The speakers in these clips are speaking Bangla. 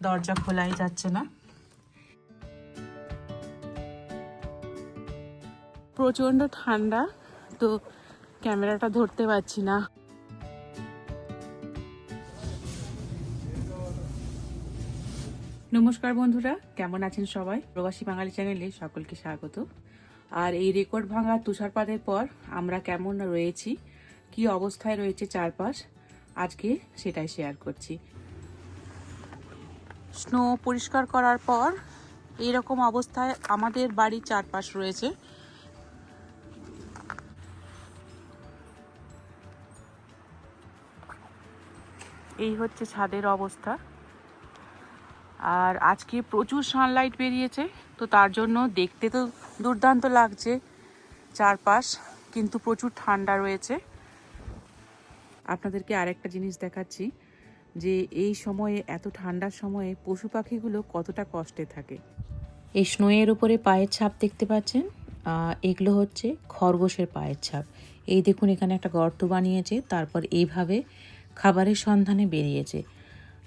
দরজা খোলাই যাচ্ছে না। প্রচণ্ড ঠান্ডা, তো ক্যামেরাটা ধরতে পারছি না। নমস্কার বন্ধুরা, কেমন আছেন সবাই? প্রবাসী বাঙালি চ্যানেলে সকলকে স্বাগত। আর এই রেকর্ড ভাঙা তুষারপাতের পর আমরা কেমন রয়েছি, কি অবস্থায় রয়েছে চারপাশ, আজকে সেটাই শেয়ার করছি। স্নো পরিষ্কার করার পর এইরকম অবস্থায় আমাদের বাড়ির চারপাশ রয়েছে। এই হচ্ছে ছাদের অবস্থা। আর আজকে প্রচুর সানলাইট বেরিয়েছে, তো তার জন্য দেখতে তো দুর্দান্ত লাগছে চারপাশ, কিন্তু প্রচুর ঠান্ডা রয়েছে। আপনাদেরকে আরেকটা জিনিস দেখাচ্ছি যে এই সময়ে, এত ঠান্ডার সময়ে পশু পাখিগুলো কতটা কষ্টে থাকে। এই স্নোয়ের উপরে পায়ের ছাপ দেখতে পাচ্ছেন, এগুলো হচ্ছে খরগোশের পায়ের ছাপ। এই দেখুন, এখানে একটা গর্ত বানিয়েছে, তারপর এইভাবে খাবারের সন্ধানে বেরিয়েছে।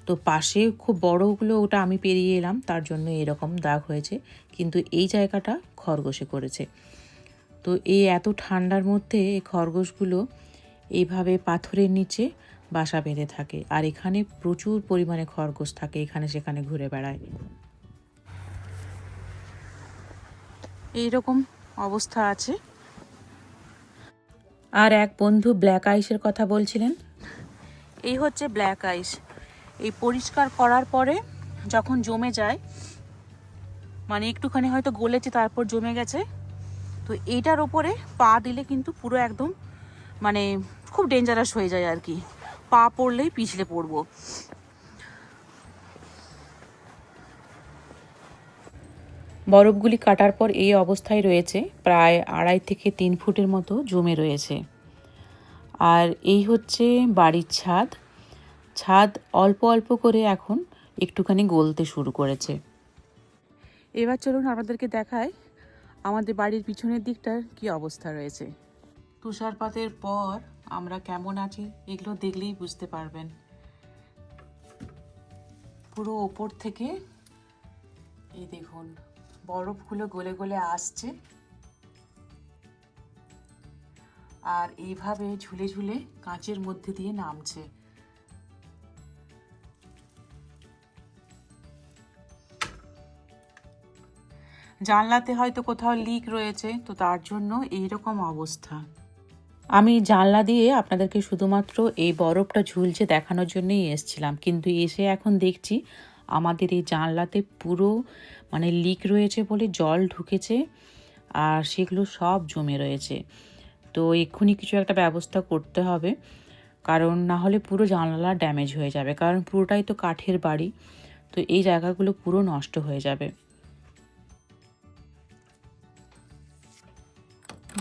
তো পাশে খুব বড়গুলো, ওটা আমি পেরিয়ে এলাম, তার জন্য এরকম দাগ হয়েছে, কিন্তু এই জায়গাটা খরগোশে করেছে। তো এই এত ঠান্ডার মধ্যে এই খরগোশগুলো এইভাবে পাথরের নিচে বাসা বেঁধে থাকে, আর এখানে প্রচুর পরিমাণে খরগোশ থাকে, এখানে সেখানে ঘুরে বেড়ায়। এইরকম অবস্থা আছে। আর এক বন্ধু ব্ল্যাক আইসের কথা বলছিলেন। এই হচ্ছে ব্ল্যাক আইস। এই পরিষ্কার করার পরে যখন জমে যায়, মানে একটুখানি হয়তো গলেছে, তারপর জমে গেছে, তো এইটার ওপরে পা দিলে কিন্তু পুরো একদম মানে খুব ডেঞ্জারাস হয়ে যায় আর কি। পা পড়লেই পিছলে পড়বো। বরফগুলি কাটার পর এই অবস্থায় রয়েছে, প্রায় 2.5 থেকে 3 ফুটের মতো জমে রয়েছে। আর এই হচ্ছে বাড়ির ছাদ। ছাদ অল্প অল্প করে এখন একটুখানি গলতে শুরু করেছে। এবার চলুন আপনাদেরকে দেখায় আমাদের বাড়ির পিছনের দিকটার কি অবস্থা রয়েছে। তুষারপাতের পর আমরা কেমন আছি এগুলো দেখলেই বুঝতে পারবেন। পুরো ওপর থেকে এই দেখুন, বরফগুলো গলে গলে আসছে, আর এইভাবে ঝুলে ঝুলে কাঁচের মধ্যে দিয়ে নামছে। জানলাতে হয়তো কোথাও লিক রয়েছে, তো তার জন্য এইরকম অবস্থা। আমি জানলা দিয়ে আপনাদেরকে শুধুমাত্র এই বরফটা ঝুলছে দেখানোর জন্যই এসেছিলাম, কিন্তু এসে এখন দেখছি আমাদের এই জানলাতে পুরো মানে লিক রয়েছে বলে জল ঢুকেছে, আর সেগুলো সব জমে রয়েছে। তো এক্ষুনি কিছু একটা ব্যবস্থা করতে হবে, কারণ না হলে পুরো জানলা ড্যামেজ হয়ে যাবে, কারণ পুরোটাই তো কাঠের বাড়ি, তো এই জায়গাগুলো পুরো নষ্ট হয়ে যাবে।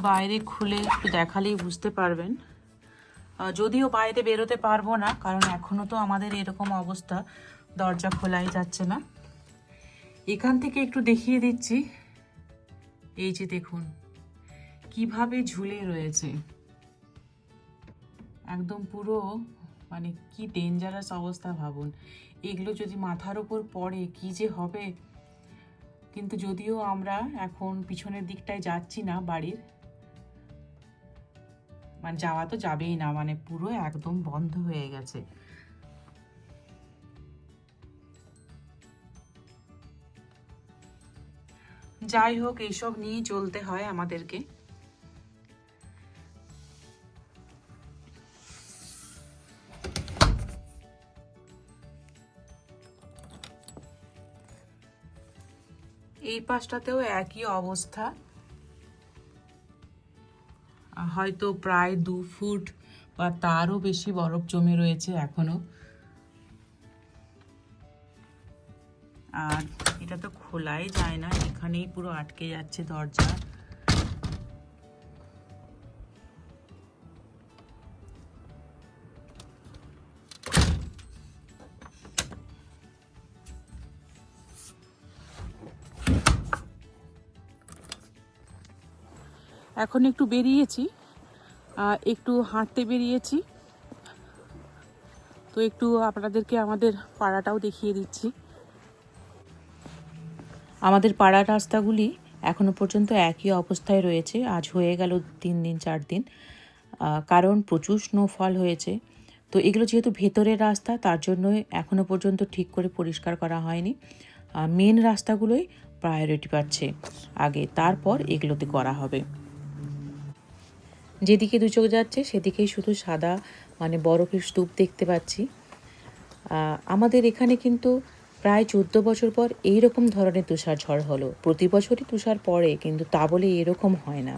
বাইরে খুলে একটু দেখালেই বুঝতে পারবেন। যদিও বাইরে বেরোতে পারবো না, কারণ এখনো তো আমাদের এরকম অবস্থা, দরজা খোলাই যাচ্ছে না। এখান থেকে একটু দেখিয়ে দিচ্ছি। এই যে দেখুন কিভাবে ঝুলে রয়েছে, একদম পুরো মানে কি ডেঞ্জারাস অবস্থা ভাবুন। এগুলো যদি মাথার উপর পড়ে কি যে হবে। কিন্তু যদিও আমরা এখন পিছনের দিকটায় যাচ্ছি না বাড়ির, মানে যাওয়া তো যাবেই না, মানে পুরো একদম বন্ধ হয়ে গেছে। যাই হোক, এইসব নিয়ে চলতে হয় আমাদেরকে। এই পাশটাতেও একই অবস্থা, হয়তো প্রায় 2 ফুট বা তারও বেশি বরফ জমে রয়েছে এখনো। আর এটা তো খোলাই যায় না, এখানেই পুরো আটকে যাচ্ছে দরজা। এখন একটু বেরিয়েছি, একটু হাঁটতে বেরিয়েছি, তো একটু আপনাদেরকে আমাদের পাড়াটাও দেখিয়ে দিচ্ছি। আমাদের পাড়ার রাস্তাগুলি এখনো পর্যন্ত একই অবস্থায় রয়েছে। আজ হয়ে গেল 3 দিন 4 দিন, কারণ প্রচুর স্নোফল হয়েছে। তো এগুলো যেহেতু ভেতরের রাস্তা, তার জন্যই এখনো পর্যন্ত ঠিক করে পরিষ্কার করা হয়নি। মেন রাস্তাগুলোই প্রায়োরিটি পাচ্ছে আগে, তারপর এগুলোতে করা হবে। যেদিকে দু চোখ যাচ্ছে সেদিকেই শুধু সাদা মানে বরফের স্তূপ দেখতে পাচ্ছি। আমাদের এখানে কিন্তু প্রায় 14 বছর পর এইরকম ধরনের তুষার ঝড় হলো। প্রতি বছরই তুষার পড়ে, কিন্তু তা বলে এরকম হয় না।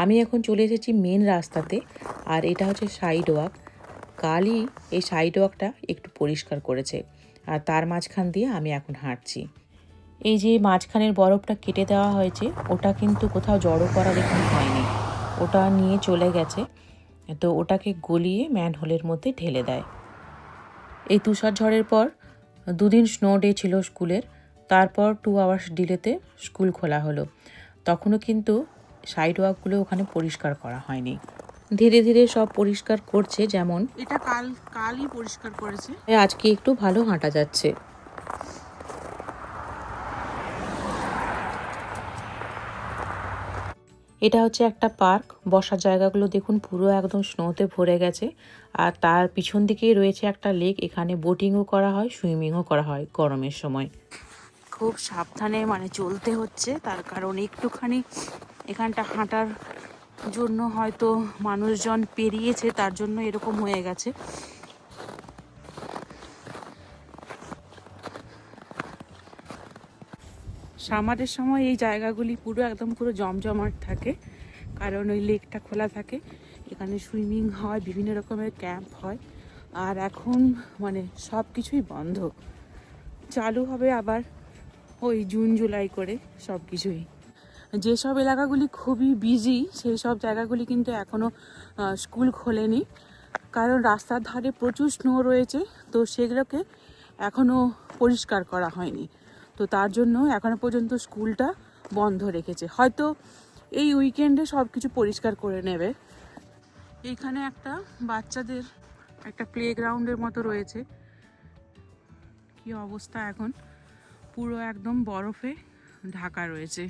আমি এখন চলে এসেছি মেন রাস্তাতে, আর এটা হচ্ছে সাইড ওয়াক। কালই এই সাইড ওয়াকটা একটু পরিষ্কার করেছে, আর তার মাঝখান দিয়ে আমি এখন হাঁটছি। এই যে মাঝখানের বরফটা কেটে দেওয়া হয়েছে, ওটা কিন্তু কোথাও জড়ো করার এখানে হয়নি, ওটা নিয়ে চলে গেছে। তো ওটাকে গলিয়ে ম্যানহোলের মধ্যে ঢেলে দেয়। এই তুষার ঝড়ের পর 2 দিন স্নো ডে ছিল স্কুলের, তারপর 2 আওয়ার্স ডিলেতে স্কুল খোলা হলো। তখনও কিন্তু সাইড ওয়াকগুলো ওখানে পরিষ্কার করা হয়নি। ধীরে ধীরে সব পরিষ্কার করছে, যেমন এটা কালই পরিষ্কার করেছে। আজকে একটু ভালো হাঁটা যাচ্ছে। এটা হচ্ছে একটা পার্ক। বসার জায়গাগুলো দেখুন পুরো একদম স্নোতে ভরে গেছে, আর তার পিছন দিকেই রয়েছে একটা লেক। এখানে বোটিংও করা হয়, সুইমিংও করা হয় গরমের সময়। খুব সাবধানে মানে চলতে হচ্ছে, তার কারণ একটুখানি এখানটা হাঁটার জন্য হয়তো মানুষজন পেরিয়েছে, তার জন্য এরকম হয়ে গেছে। সামারের সময় এই জায়গাগুলি পুরো জমজমাট থাকে, কারণ ওই লেকটা খোলা থাকে, এখানে সুইমিং হয়, বিভিন্ন রকমের ক্যাম্প হয়। আর এখন মানে সব কিছুই বন্ধ, চালু হবে আবার ওই জুন জুলাই করে সব কিছুই। যেসব এলাকাগুলি খুবই বিজি সেই সব জায়গাগুলি কিন্তু এখনও স্কুল খোলেনি, কারণ রাস্তার ধারে প্রচুর স্নো রয়েছে, তো সেগুলোকে এখনও পরিষ্কার করা হয়নি। তো তার জন্য এখনো পর্যন্ত স্কুলটা বন্ধ রেখেছে, হয়তো এই উইকেন্ডে সব কিছু পরিষ্কার করে নেবে। এইখানে একটা বাচ্চাদের একটা প্লেগ্রাউন্ডের মতো রয়েছে। কি অবস্থা, এখন পুরো একদম বরফে ঢাকা রয়েছে,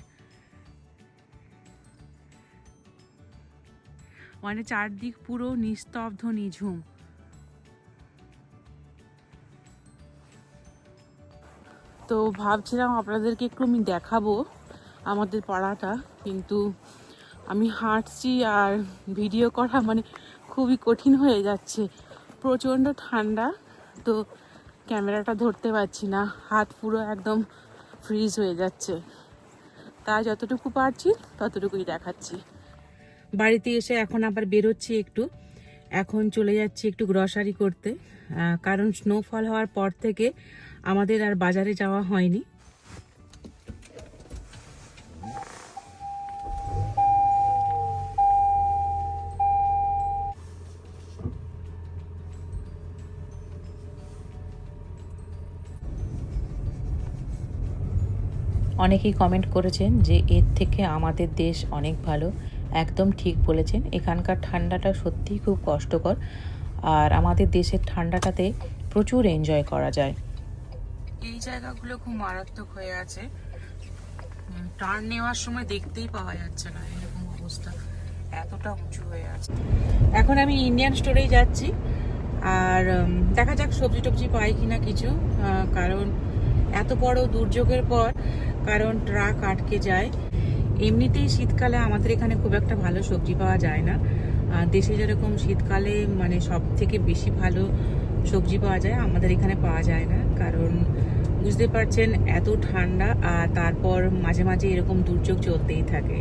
মানে চারদিক পুরো নিস্তব্ধ নিঝুম। তো ভাবছিলাম আপনাদেরকে একটু আমি দেখাবো আমাদের পাড়াটা, কিন্তু আমি হাঁটছি আর ভিডিও করা মানে খুবই কঠিন হয়ে যাচ্ছে। প্রচণ্ড ঠান্ডা, তো ক্যামেরাটা ধরতে পারছি না, হাত পুরো একদম ফ্রিজ হয়ে যাচ্ছে। তাই যতটুকু পারছি ততটুকুই দেখাচ্ছি। বাড়িতে এসে এখন আবার বেরোচ্ছি একটু, এখন চলে যাচ্ছি একটু গ্রসারি করতে, কারণ স্নোফল হওয়ার পর থেকে আমাদের আর বাজারে যাওয়া হয়নি। অনেকেই কমেন্ট করেছেন যে এর থেকে আমাদের দেশ অনেক ভালো। একদম ঠিক বলেছেন, এখানকার ঠান্ডাটা সত্যিই খুব কষ্টকর, আর আমাদের দেশের ঠান্ডাটাতে প্রচুর এনজয় করা যায়। এই জায়গাগুলো খুব মারাত্মক হয়ে আছে, টার্ন নেওয়ার সময় দেখতেই পাওয়া যাচ্ছে না, এরকম অবস্থা, এতটা উঁচু হয়ে আছে। এখন আমি ইন্ডিয়ান স্টোরেই যাচ্ছি, আর দেখা যাক সবজি টবজি পাই কিনা কিছু, কারণ এত বড় দুর্যোগের পর কারণ ট্রাক আটকে যায়। এমনিতেই শীতকালে আমাদের এখানে খুব একটা ভালো সবজি পাওয়া যায় না। দেশে যেরকম শীতকালে মানে সব থেকে বেশি ভালো সবজি পাওয়া যায়, আমাদের এখানে পাওয়া যায় না, কারণ বুঝতে পারছেন এত ঠান্ডা, আর তারপর মাঝে মাঝে এরকম দুর্যোগ চলতেই থাকে।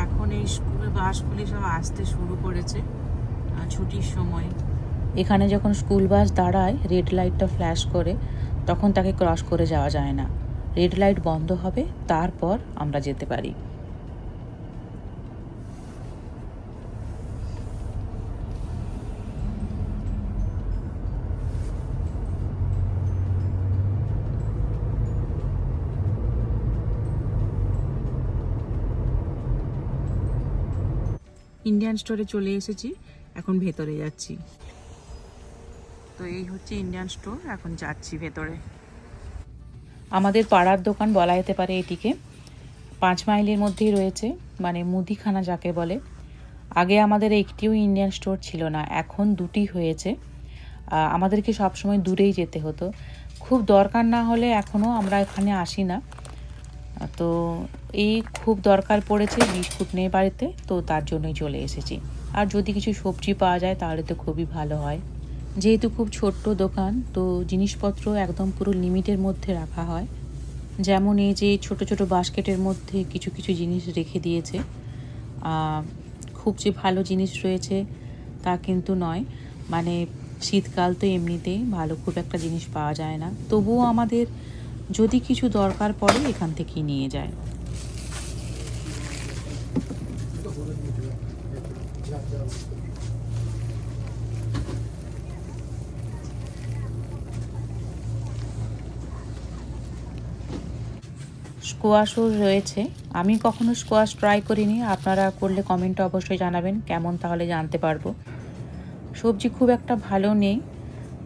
এখন এই স্কুল বাসগুলি সব আসতে শুরু করেছে ছুটির সময়। এখানে যখন স্কুল বাস দাঁড়ায়, রেড লাইটটা ফ্ল্যাশ করে, তখন তাকে ক্রস করে যাওয়া যায় না। রেড লাইট বন্ধ হবে, তারপর আমরা যেতে পারি। ইন্ডিয়ান স্টোরে চলে এসেছি, এখন ভেতরে যাচ্ছি। তো এই হচ্ছে ইন্ডিয়ান স্টোর, এখন যাচ্ছি ভেতরে। আমাদের পাড়ার দোকান বলা যেতে পারে এটিকে। 5 মাইলের মধ্যেই রয়েছে, মানে মুদিখানা যাকে বলে। আগে আমাদের একটিও ইন্ডিয়ান স্টোর ছিল না, এখন 2টি হয়েছে। আমাদেরকে সবসময় দূরেই যেতে হতো, খুব দরকার না হলে এখনও আমরা এখানে আসি না। তো এই খুব দরকার পড়েছে, বিস্কুট নেই বাড়িতে, তো তার জন্যই চলে এসেছি। আর যদি কিছু সবজি পাওয়া যায় তাহলে তো খুবই ভালো হয়। যেহেতু খুব ছোট্ট দোকান, তো জিনিসপত্র একদম পুরো লিমিটের মধ্যে রাখা হয়। যেমন এই যে ছোট ছোট বাস্কেটের মধ্যে কিছু কিছু জিনিস রেখে দিয়েছে। খুব যে ভালো জিনিস রয়েছে তা কিন্তু নয়, মানে শীতকাল তো এমনিতেই ভালো খুব একটা জিনিস পাওয়া যায় না, তবুও আমাদের যদি কিছু দরকার পড়ে এখান থেকেই নিয়ে যায়। স্কোয়াশও রয়েছে, আমি কখনো স্কোয়াশ ট্রাই করিনি, আপনারা করলে কমেন্টে অবশ্যই জানাবেন কেমন, তাহলে জানতে পারবো। সবজি খুব একটা ভালো নেই,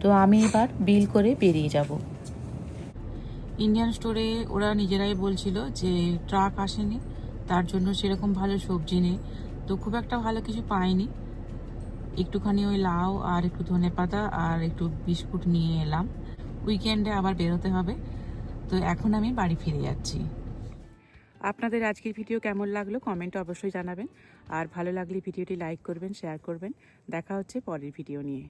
তো আমি এবার বিল করে বেরিয়ে যাব। ইন্ডিয়ান স্টোরে ওরা নিজেরাই বলছিল যে ট্রাক আসেনি, তার জন্য সেরকম ভালো সবজি নেই, তো খুব একটা ভালো কিছু পাইনি। একটুখানি ওই লাউ আর একটু ধনেপাতা আর একটু বিস্কুট নিয়ে এলাম। উইকেন্ডে আবার বেরোতে হবে, তো এখন আমি বাড়ি ফিরে যাচ্ছি। আপনাদের আজকের ভিডিও কেমন লাগলো কমেন্টে অবশ্যই জানাবেন, আর ভালো লাগলে ভিডিওটি লাইক করবেন, শেয়ার করবেন। দেখা হচ্ছে পরের ভিডিও নিয়ে।